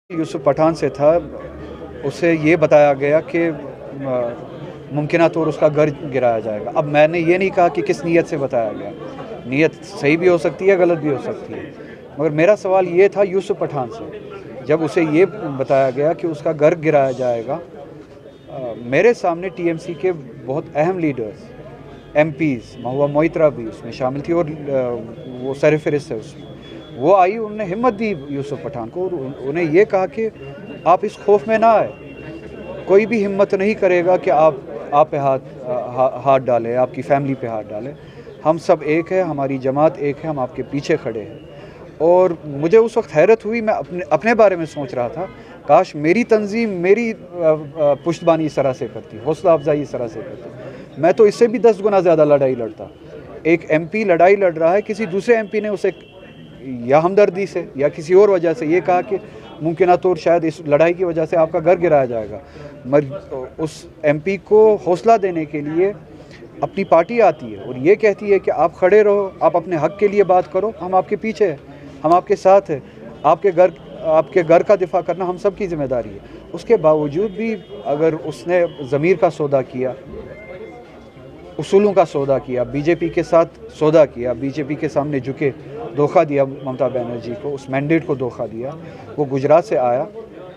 यूसुफ पठान से था, उसे ये बताया गया कि मुमकिन तौर उसका घर गिराया जाएगा। अब मैंने ये नहीं कहा कि किस नीयत से बताया गया, नीयत सही भी हो सकती है, गलत भी हो सकती है, मगर मेरा सवाल ये था यूसुफ पठान से, जब उसे ये बताया गया कि उसका घर गिराया जाएगा, मेरे सामने टीएमसी के बहुत अहम लीडर्स, एमपीज़, महुआ मोइत्रा भी उसमें शामिल थी और वो सरफहरिस्त है उसमें, वो आई, उन्होंने हिम्मत दी यूसुफ पठान को और उन्हें ये कहा कि आप इस खौफ में ना आए, कोई भी हिम्मत नहीं करेगा कि आप पे हाथ डालें, आपकी फैमिली पे हाथ डालें। हम सब एक है, हमारी जमात एक है, हम आपके पीछे खड़े हैं। और मुझे उस वक्त हैरत हुई, मैं अपने बारे में सोच रहा था, काश मेरी तंजीम मेरी पुश्तबानी इस तरह से करती, हौसला अफजाई इस तरह से करती, मैं तो इससे भी 10 गुना ज़्यादा लड़ाई लड़ता। एक एमपी लड़ाई लड़ रहा है, किसी दूसरे एमपी ने उसे या हमदर्दी से या किसी और वजह से ये कहा कि मुमकिन तौर शायद इस लड़ाई की वजह से आपका घर गिराया जाएगा, मगर उस एमपी को हौसला देने के लिए अपनी पार्टी आती है और ये कहती है कि आप खड़े रहो, आप अपने हक के लिए बात करो, हम आपके पीछे हैं, हम आपके साथ हैं, आपके घर का दिफा करना हम सब की जिम्मेदारी है। उसके बावजूद भी अगर उसने ज़मीर का सौदा किया, उसूलों का सौदा किया, बीजेपी के साथ सौदा किया, बीजेपी के सामने झुके, धोखा दिया ममता बनर्जी को, उस मैंडेट को धोखा दिया, वो गुजरात से आया,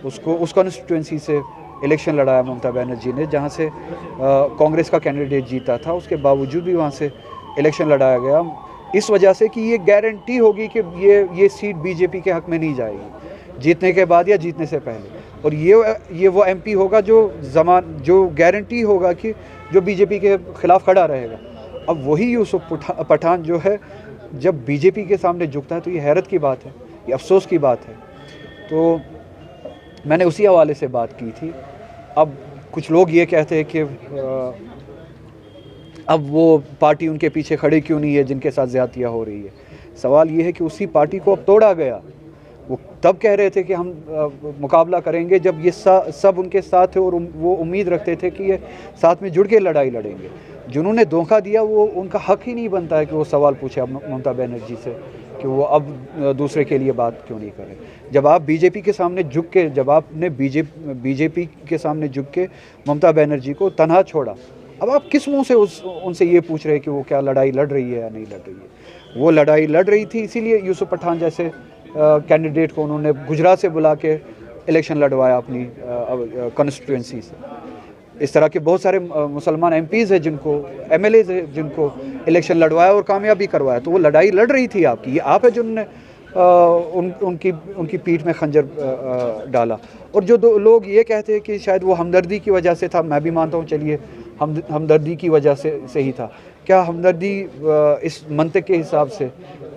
उसको उस कॉन्स्टिट्यूंसी से इलेक्शन लड़ाया ममता बनर्जी ने, जहाँ से कांग्रेस का कैंडिडेट जीता था, उसके बावजूद भी वहाँ से इलेक्शन लड़ाया गया इस वजह से कि ये गारंटी होगी कि ये सीट बीजेपी के हक़ में नहीं जाएगी जीतने के बाद या जीतने से पहले, और ये वो एमपी होगा जो गारंटी होगा कि जो बीजेपी के ख़िलाफ़ खड़ा रहेगा। अब वही यूसुफ पठान जो है, जब बीजेपी के सामने झुकता है तो ये हैरत की बात है, ये अफसोस की बात है। तो मैंने उसी हवाले से बात की थी। अब कुछ लोग ये कहते हैं कि अब वो पार्टी उनके पीछे खड़े क्यों नहीं है जिनके साथ ज़्यादतियाँ हो रही है। सवाल ये है कि उसी पार्टी को अब तोड़ा गया। वो तब कह रहे थे कि हम मुकाबला करेंगे जब ये सब उनके साथ थे और वो उम्मीद रखते थे कि ये साथ में जुड़ के लड़ाई लड़ेंगे। जिन्होंने धोखा दिया, वो उनका हक ही नहीं बनता है कि वो सवाल पूछे अब ममता बनर्जी से कि वो अब दूसरे के लिए बात क्यों नहीं करें। जब आप बीजेपी के सामने झुक के, जब आपने बीजेपी के सामने झुक के ममता बनर्जी को तनहा छोड़ा, अब आप किस मुँह से उनसे ये पूछ रहे हैं कि वो क्या लड़ाई लड़ रही है या नहीं लड़ रही है। वो लड़ाई लड़ रही थी, इसीलिए यूसुफ पठान जैसे कैंडिडेट को उन्होंने गुजरात से बुला के इलेक्शन लड़वाया अपनी कॉन्स्टिट्यूंसी से। इस तरह के बहुत सारे मुसलमान एमपीज़ हैं, जिनको एमएलएज हैं, जिनको इलेक्शन लड़वाया और कामयाब भी करवाया। तो वो लड़ाई लड़ रही थी आपकी, ये आप है जिन्होंने उनकी पीठ में खंजर डाला। और जो लोग ये कहते हैं कि शायद वो हमदर्दी की वजह से था, मैं भी मानता हूँ, चलिए हमदर्दी की वजह से ही था। क्या हमदर्दी इस मंतक के हिसाब से,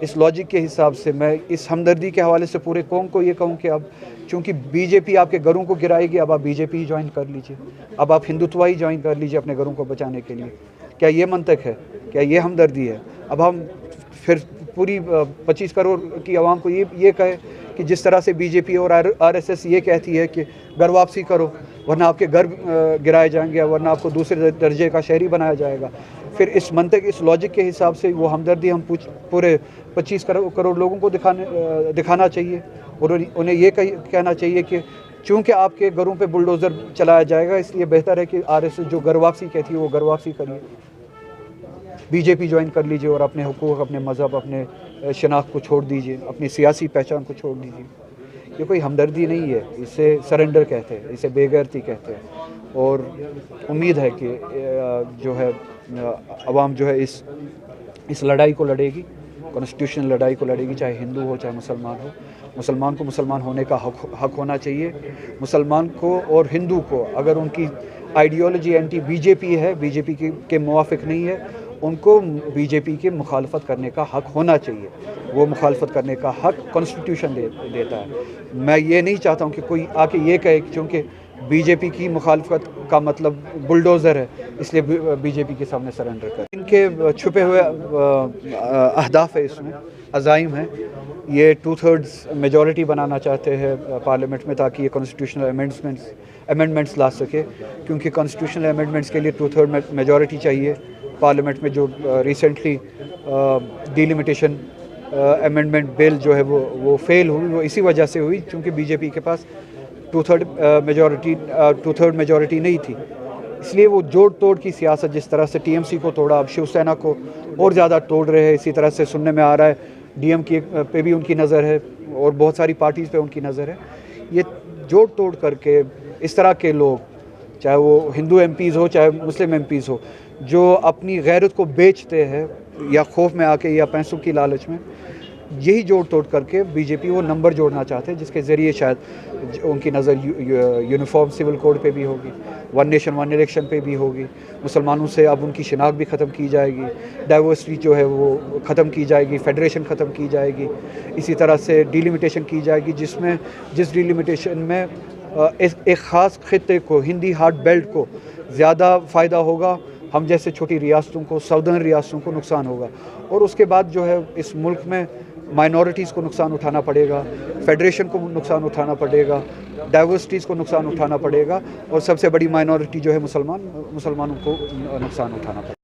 इस लॉजिक के हिसाब से, मैं इस हमदर्दी के हवाले से पूरे कौम को ये कहूँ कि अब चूँकि बीजेपी आपके घरों को गिराएगी, अब आप बीजेपी ही ज्वाइन कर लीजिए, अब आप हिंदुत्व ही ज्वाइन कर लीजिए अपने घरों को बचाने के लिए। क्या ये मंतक है? क्या ये हमदर्दी है? अब हम फिर पूरी 25 करोड़ की आवाम को ये कहे कि जिस तरह से बीजेपी और आरएसएस ये कहती है कि घर वापसी करो वरना आपके घर गिराए जाएंगे, वरना आपको दूसरे दर्जे का शहरी बनाया जाएगा, फिर इस मंतक, इस लॉजिक के हिसाब से वो हमदर्दी हम पूरे 25 करोड़ लोगों को दिखाना चाहिए और उन्हें ये कहना चाहिए कि चूँकि आपके घरों पे बुलडोज़र चलाया जाएगा, इसलिए बेहतर है कि आरएसएस जो घर वापसी कहती है वो घर वापसी करिए, बीजेपी ज्वाइन कर लीजिए और अपने हुकूक, अपने मज़हब, अपने शनाख्त को छोड़ दीजिए, अपनी सियासी पहचान को छोड़ दीजिए। ये कोई हमदर्दी नहीं है, इसे सरेंडर कहते हैं, इसे बेगैरती कहते हैं। और उम्मीद है कि जो है अवाम जो है इस लड़ाई को लड़ेगी, कॉन्स्टिट्यूशनल लड़ाई को लड़ेगी, चाहे हिंदू हो चाहे मुसलमान हो। मुसलमान को मुसलमान होने का हक होना चाहिए। मुसलमान को और हिंदू को अगर उनकी आइडियोलॉजी एंटी बीजेपी है, बीजेपी के मुवाफिक नहीं है, उनको बीजेपी की मुखालफत करने का हक होना चाहिए। वो मुखालफत करने का हक कॉन्स्टिट्यूशन देता है। मैं ये नहीं चाहता हूँ कि कोई आके ये कहे क्योंकि बीजेपी की मुखालफत का मतलब बुलडोज़र है, इसलिए बीजेपी के सामने सरेंडर कर। इनके छुपे हुए अहदाफ है, इसमें अज़ाइम है। ये 2/3 मेजॉरिटी बनाना चाहते हैं पार्लियामेंट में, ताकि ये कॉन्स्टिट्यूशनल अमेंडमेंट्स ला सके, क्योंकि कॉन्स्टिट्यूशनल अमेंडमेंट्स के लिए 2/3 मेजॉरिटी चाहिए पार्लियामेंट में, जो रिसेंटली डिलिमिटेशन अमेंडमेंट बिल जो है वो फेल हुई, वो इसी वजह से हुई क्योंकि बीजेपी के पास टू थर्ड मेजॉरिटी नहीं थी। इसलिए वो जोड़ तोड़ की सियासत, जिस तरह से टीएमसी को तोड़ा, अब शिवसेना को और ज़्यादा तोड़ रहे हैं। इसी तरह से सुनने में आ रहा है डीएमके पे भी उनकी नज़र है और बहुत सारी पार्टीज़ पे उनकी नज़र है। ये जोड़ तोड़ करके इस तरह के लोग, चाहे वो हिंदू एमपीज़ हो चाहे मुस्लिम एमपीज़ हो, जो अपनी गैरत को बेचते हैं या खौफ में आके या पैसों की लालच में, यही जोड़ तोड़ करके बीजेपी वो नंबर जोड़ना चाहते हैं, जिसके ज़रिए शायद उनकी नज़र यूनिफॉर्म सिविल कोड पे भी होगी, वन नेशन वन इलेक्शन पे भी होगी, मुसलमानों से अब उनकी शिनाख्त भी ख़त्म की जाएगी, डाइवर्सिटी जो है वो ख़त्म की जाएगी, फेडरेशन ख़त्म की जाएगी, इसी तरह से डिलिमिटेशन की जाएगी, जिस डिलिमिटेशन में एक ख़ास खित्ते को, हिंदी हार्ट बेल्ट को ज़्यादा फ़ायदा होगा, हम जैसे छोटी रियासतों को, साउदर्न रियासतों को नुकसान होगा। और उसके बाद जो है इस मुल्क में माइनॉरिटीज़ को नुकसान उठाना पड़ेगा, फेडरेशन को नुकसान उठाना पड़ेगा, डाइवर्सिटीज़ को नुकसान उठाना पड़ेगा और सबसे बड़ी माइनॉरिटी जो है मुसलमानों को नुकसान उठाना पड़ेगा।